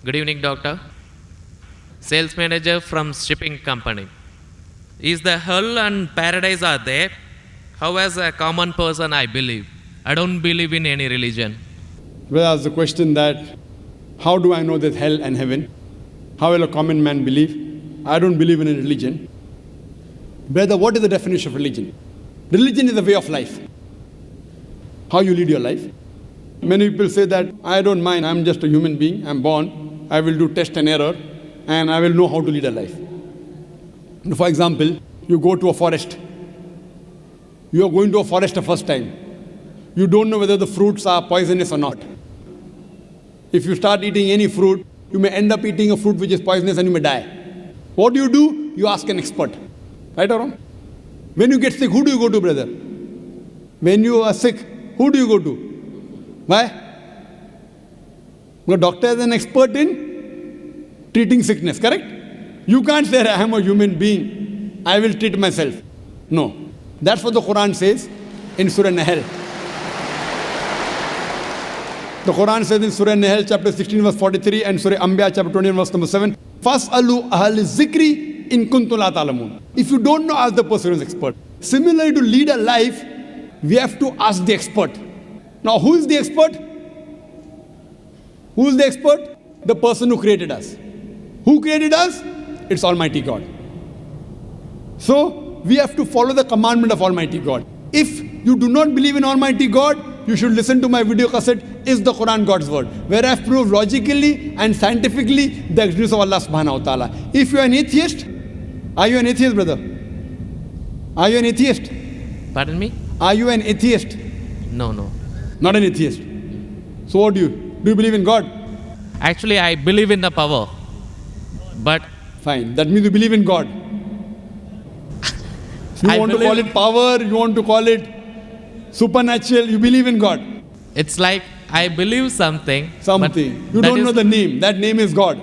Good evening, doctor. Sales manager from shipping company. Is the hell and paradise are there? How as a common person I believe. I don't believe in any religion. Well, ask the question that, how do I know there's hell and heaven? How will a common man believe? I don't believe in a religion. Brother, what is the definition of religion? Religion is a way of life. How you lead your life. Many people say that, I don't mind, I'm just a human being, I'm born, I will do test and error, and I will know how to lead a life. For example, you go to a forest. You are going to a forest the first time. You don't know whether the fruits are poisonous or not. If you start eating any fruit, you may end up eating a fruit which is poisonous and you may die. What do? You ask an expert. Right or wrong? When you get sick, who do you go to, brother? When you are sick, who do you go to? Why? The doctor is an expert in treating sickness, correct? You can't say, I am a human being, I will treat myself. No. That's what the Quran says in Surah Nahl. The Quran says in Surah Nahl, chapter 16, verse 43, and Surah Anbiya, chapter 20, verse number 7, فَاسْأَلُوا أَهْلِ الذِّكْرِ إِن كُنتُمْ لَا تَعْلَمُونَ. If you don't know, ask the person who is expert. Similarly, to lead a life, we have to ask the expert. Now, who is the expert? Who is the expert? The person who created us. Who created us? It's Almighty God. So, we have to follow the commandment of Almighty God. If you do not believe in Almighty God, you should listen to my video cassette, Is the Quran God's Word? Where I have proved logically and scientifically the existence of Allah subhanahu wa ta'ala. If you are an atheist, are you an atheist, brother? Are you an atheist? Pardon me? Are you an atheist? No. Not an atheist. So what do you? Do you believe in God? Actually, I believe in the power. But Fine. That means you believe in God. You I want to call believe- it power, you want to call it supernatural, you believe in God. it's like I believe something. but Something. You that don't is- know the name. That name is God.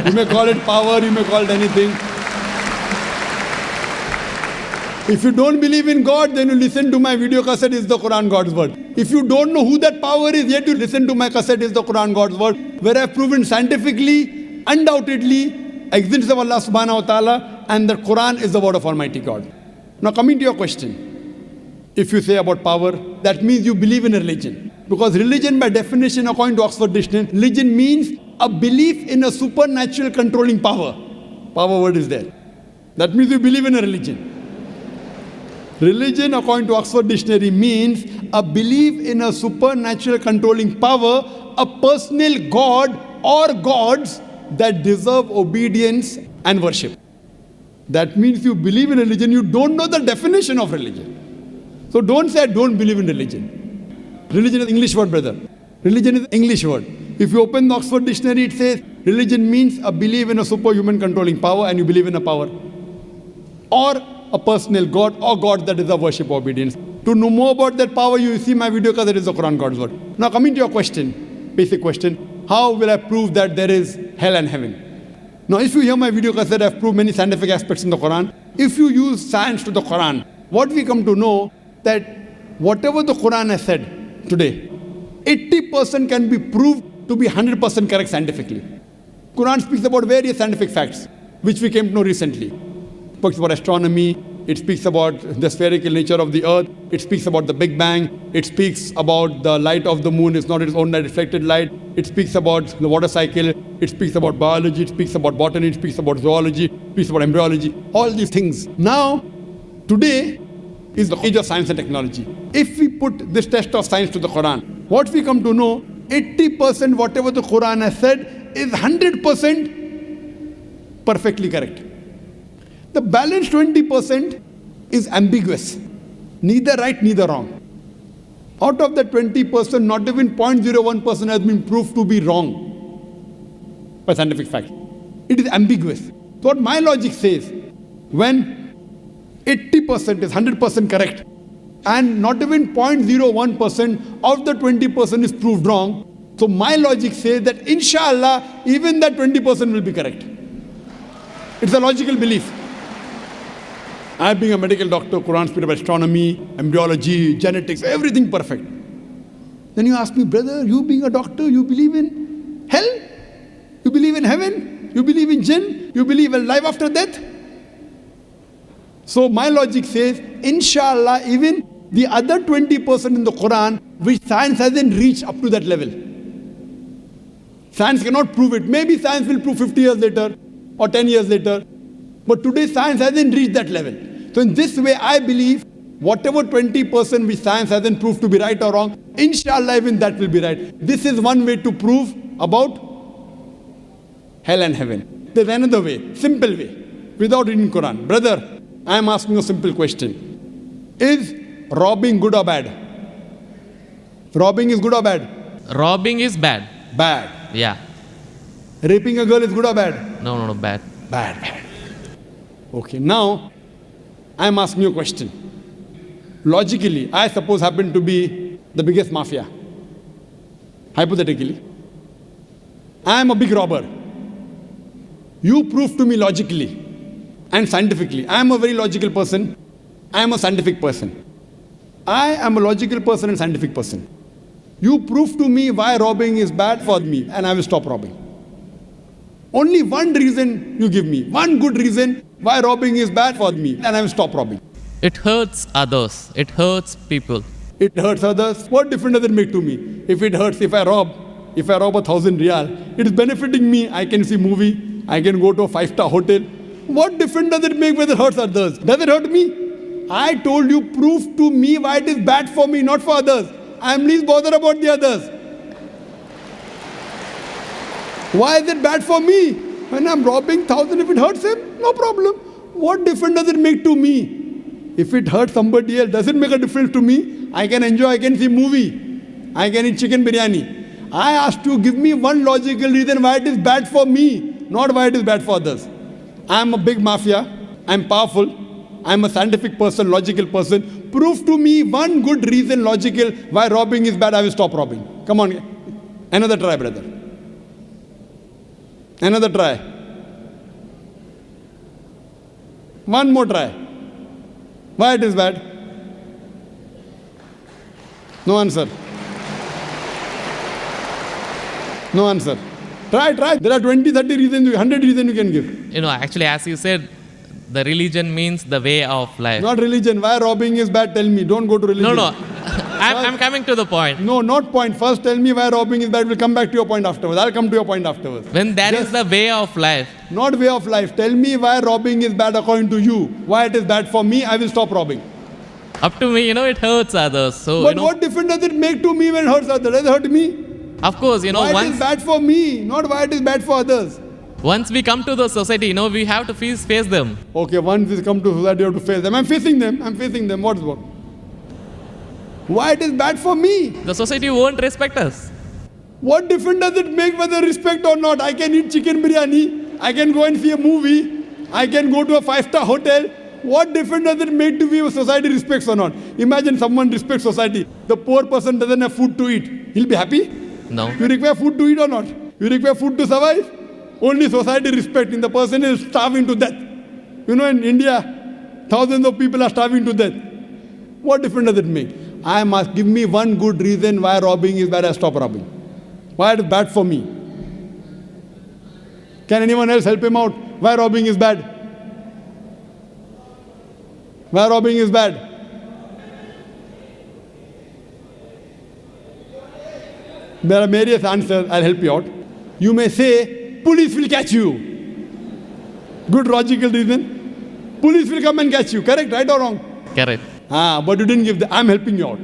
You may call it power, you may call it anything. If you don't believe in God, then you listen to my video cassette, Is the Quran God's Word? If you don't know who that power is, yet you listen to my cassette, Is the Quran God's Word? Where I have proven scientifically, undoubtedly, existence of Allah subhanahu wa ta'ala, and the Quran is the word of Almighty God. Now coming to your question. If you say about power, that means you believe in a religion. Because religion, by definition, according to Oxford Dictionary, religion means a belief in a supernatural controlling power. Power word is there. That means you believe in a religion. Religion, according to Oxford Dictionary, means a belief in a supernatural controlling power, a personal God or gods that deserve obedience and worship. That means you believe in religion, you don't know the definition of religion. So don't say, I don't believe in religion. Religion is English word, brother. Religion is English word. If you open the Oxford Dictionary, it says, religion means a belief in a superhuman controlling power, and you believe in a power. Or a personal God or God that deserve worship or obedience. To know more about that power, you see my video because it is the Quran God's Word. Now coming to your question, basic question, how will I prove that there is hell and heaven? Now if you hear my video cassette, I have proved many scientific aspects in the Quran. If you use science to the Quran, what we come to know that whatever the Quran has said today, 80% can be proved to be 100% correct scientifically. Quran speaks about various scientific facts, which we came to know recently. It speaks about astronomy, it speaks about the spherical nature of the earth, it speaks about the Big Bang, it speaks about the light of the moon is not its own reflected light, it speaks about the water cycle, it speaks about biology, it speaks about botany, it speaks about zoology, it speaks about embryology, all these things. Now, today is the age of science and technology. If we put this test of science to the Quran, what we come to know, 80% whatever the Quran has said is 100% perfectly correct. The balance 20% is ambiguous. Neither right, neither wrong. Out of the 20%, not even 0.01% has been proved to be wrong by scientific fact. It is ambiguous. So what my logic says, when 80% is 100% correct, and not even 0.01% of the 20% is proved wrong, so my logic says that inshallah, even that 20% will be correct. It's a logical belief. I being a medical doctor, Quran speaks about astronomy, embryology, genetics, everything perfect. Then you ask me, brother, you being a doctor, you believe in hell? believe in heaven? You believe in jinn? You believe in life after death? So my logic says, inshallah, even the other 20% in the Quran, which science hasn't reached up to that level. Science cannot prove it. Maybe science will prove 50 years later or 10 years later. But today science hasn't reached that level. So in this way, I believe whatever 20% which science hasn't proved to be right or wrong, inshallah even that will be right. This is one way to prove about hell and heaven. There's another way, simple way, without reading Quran. Brother, I am asking a simple question. Is robbing good or bad? Robbing is good or bad? Robbing is bad. Bad. Yeah. Raping a girl is good or bad? No, bad. Bad. Okay, now I am asking you a question. Logically, I suppose happen to be the biggest mafia. Hypothetically. I am a big robber. You prove to me logically and scientifically. I am a very logical person. I am a scientific person. I am a logical person and scientific person. You prove to me why robbing is bad for me and I will stop robbing. Only one reason you give me, one good reason why robbing is bad for me and I will stop robbing. It hurts others. It hurts people. It hurts others. What difference does it make to me? If it hurts, if I rob 1,000 riyal, it is benefiting me. I can see movie. I can go to a 5-star hotel. What difference does it make whether it hurts others? Does it hurt me? I told you, prove to me why it is bad for me, not for others. I am least bothered about the others. Why is it bad for me? When I am robbing 1,000, if it hurts him, no problem. What difference does it make to me? If it hurts somebody else, does it make a difference to me? I can enjoy, I can see movie. I can eat chicken biryani. I asked you, give me one logical reason why it is bad for me, not why it is bad for others. I am a big mafia. I am powerful. I am a scientific person, logical person. Prove to me one good reason, logical, why robbing is bad. I will stop robbing. Come on. Another try, brother. Another try. One more try. Why it is bad? No answer. No answer. Try. There are 20, 30 reasons, 100 reasons you can give. Actually, as you said, the religion means the way of life. Not religion. Why robbing is bad? Tell me. Don't go to religion. No. I'm coming to the point. No, not point. First tell me why robbing is bad. We'll come back to your point afterwards. I'll come to your point afterwards. When that is the way of life. Not way of life. Tell me why robbing is bad according to you. Why it is bad for me, I will stop robbing. Up to me, it hurts others. So, but what difference does it make to me when it hurts others? Does it hurt me? Of course, why it is bad for me, not why it is bad for others. Once we come to the society, we have to face them. Okay, once we come to society, you have to face them. I'm facing them. What's what? Why it is bad for me? The society won't respect us. What difference does it make whether respect or not? I can eat chicken biryani. I can go and see a movie. I can go to a 5-star hotel. What difference does it make to me if society respects or not? Imagine someone respects society. The poor person doesn't have food to eat. He'll be happy? No. You require food to eat or not? You require food to survive? Only society respecting. The person is starving to death. In India, thousands of people are starving to death. What difference does it make? I must give me one good reason why robbing is bad. I stop robbing. Why it is bad for me? Can anyone else help him out? Why robbing is bad? Why robbing is bad? There are various answers. I'll help you out. You may say, police will catch you. Good logical reason. Police will come and catch you. Correct, right or wrong? Correct. But you didn't give I'm helping you out.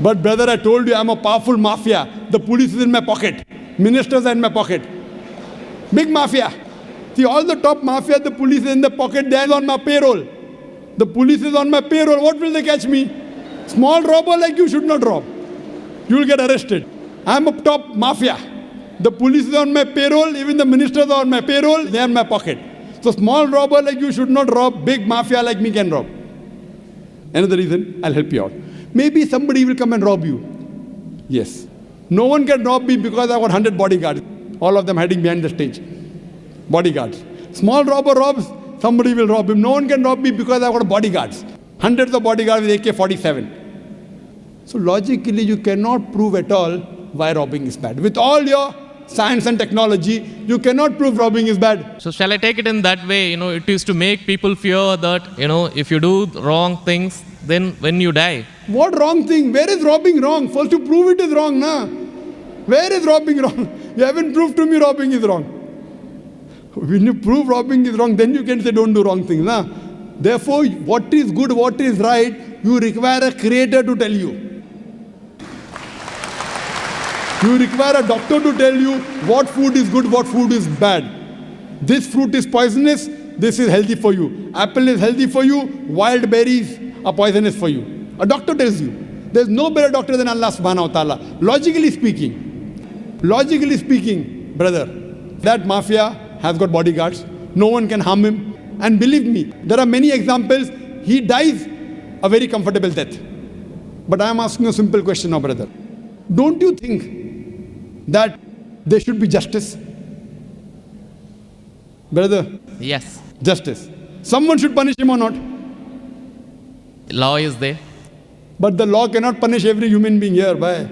But brother, I told you I'm a powerful mafia. The police is in my pocket. Ministers are in my pocket. Big mafia. See, all the top mafia, the police is in the pocket. They are on my payroll. The police is on my payroll. What will they catch me? Small robber like you should not rob. You will get arrested. I'm a top mafia. The police is on my payroll. Even the ministers are on my payroll. They are in my pocket. So small robber like you should not rob. Big mafia like me can rob. Another reason, I'll help you out. Maybe somebody will come and rob you. Yes. No one can rob me because I got 100 bodyguards. All of them hiding behind the stage. Bodyguards. Small robber robs, somebody will rob him. No one can rob me because I got bodyguards. Hundreds of bodyguards with AK-47. So logically you cannot prove at all why robbing is bad. With all your science and technology, you cannot prove robbing is bad. So shall I take it in that way? It is to make people fear that, if you do wrong things, then when you die. What wrong thing? Where is robbing wrong? First you prove it is wrong, na? Where is robbing wrong? You haven't proved to me robbing is wrong. When you prove robbing is wrong, then you can say don't do wrong things, na? Therefore, what is good, what is right, you require a creator to tell you. You require a doctor to tell you what food is good, what food is bad. This fruit is poisonous, this is healthy for you. Apple is healthy for you, wild berries are poisonous for you. A doctor tells you. There's no better doctor than Allah subhanahu wa ta'ala. Logically speaking, brother, that mafia has got bodyguards. No one can harm him. And believe me, there are many examples. He dies a very comfortable death. But I am asking a simple question now, brother. Don't you think that there should be justice? Brother? Yes. Justice. Someone should punish him or not? Law is there. But the law cannot punish every human being here. Why?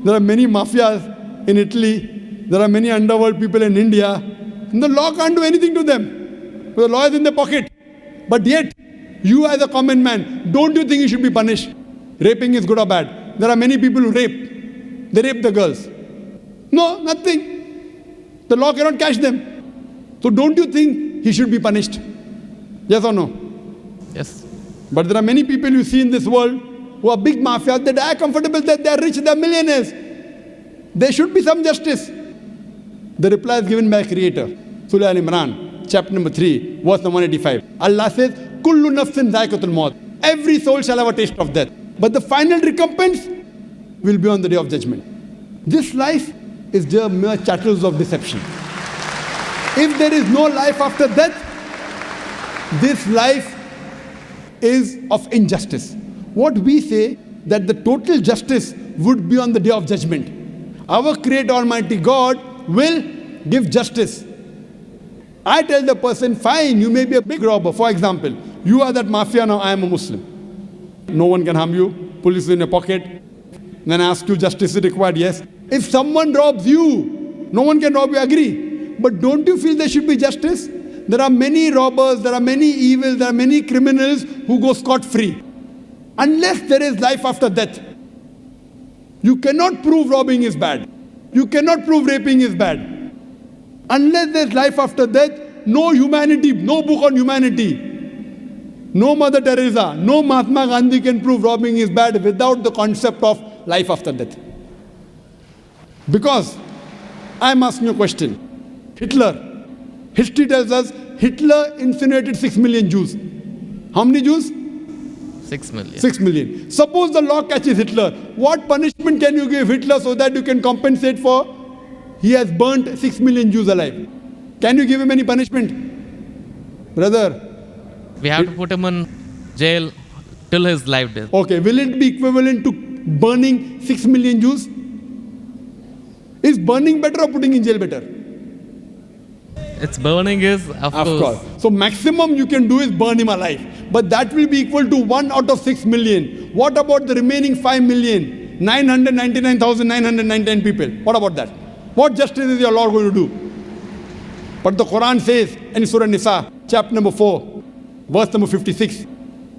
There are many mafias in Italy. There are many underworld people in India. And the law can't do anything to them. The law is in their pocket. But yet, you as a common man, don't you think you should be punished? Raping is good or bad? There are many people who rape. They rape the girls. No, nothing. The law cannot catch them. So don't you think he should be punished? Yes or no? Yes. But there are many people you see in this world who are big mafias. They die comfortable, they are rich, they are millionaires. There should be some justice. The reply is given by a creator. Surah Al-Imran, chapter number 3, verse number 185. Allah says, Kullu nafsin dha'iqatul maut. Every soul shall have a taste of death. But the final recompense will be on the day of judgment. This life is just mere chattels of deception. If there is no life after death, this life is of injustice. What we say that the total justice would be on the day of judgment. Our Creator Almighty God will give justice. I tell the person, fine, you may be a big robber. For example, you are that mafia, now I am a Muslim. No one can harm you. Police is in your pocket. Then I ask you, justice is required? Yes. If someone robs you, no one can rob you, agree. But don't you feel there should be justice? There are many robbers, there are many evils, there are many criminals who go scot-free. Unless there is life after death. You cannot prove robbing is bad. You cannot prove raping is bad. Unless there is life after death, no humanity, no book on humanity, no Mother Teresa, no Mahatma Gandhi can prove robbing is bad without the concept of life after death. Because I am asking you a question. Hitler. History tells us Hitler incinerated 6 million Jews. How many Jews? 6 million. 6 million. Suppose the law catches Hitler. What punishment can you give Hitler so that you can compensate for he has burnt 6 million Jews alive? Can you give him any punishment? Brother. We have to put him in jail till his life death. Okay, will it be equivalent to burning 6 million Jews? Is burning better or putting in jail better? It's burning is, of course. So maximum you can do is burn him alive. But that will be equal to 1 out of 6 million. What about the remaining 5,999,999 people? What about that? What justice is your Lord going to do? But the Quran says in Surah Nisa, chapter number 4, verse number 56,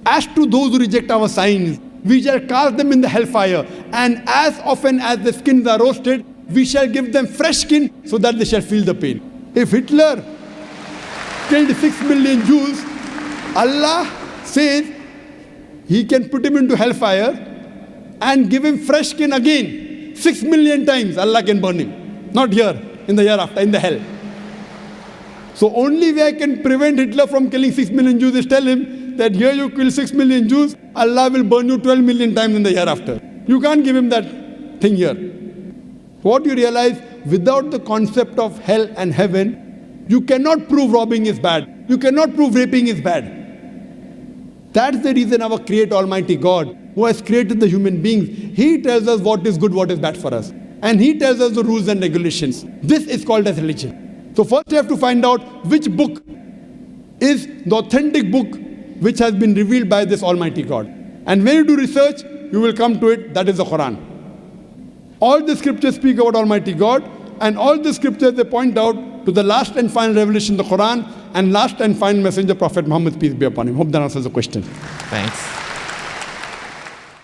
as to those who reject our signs, we shall cast them in the hellfire, and as often as the skins are roasted, we shall give them fresh skin so that they shall feel the pain. If Hitler killed 6 million Jews, Allah says he can put him into hellfire and give him fresh skin again. 6 million times Allah can burn him. Not here, in the hereafter, in the hell. So only way I can prevent Hitler from killing 6 million Jews is tell him that here you kill 6 million Jews, Allah will burn you 12 million times in the hereafter. You can't give him that thing here. What you realize, without the concept of hell and heaven, you cannot prove robbing is bad. You cannot prove raping is bad. That's the reason our Creator Almighty God, who has created the human beings, He tells us what is good, what is bad for us. And He tells us the rules and regulations. This is called as religion. So first you have to find out which book is the authentic book which has been revealed by this Almighty God. And when you do research, you will come to it, that is the Quran. All the scriptures speak about Almighty God, and all the scriptures they point out to the last and final revelation, the Quran, and last and final messenger, Prophet Muhammad, peace be upon him. Hope that answers the question. Thanks.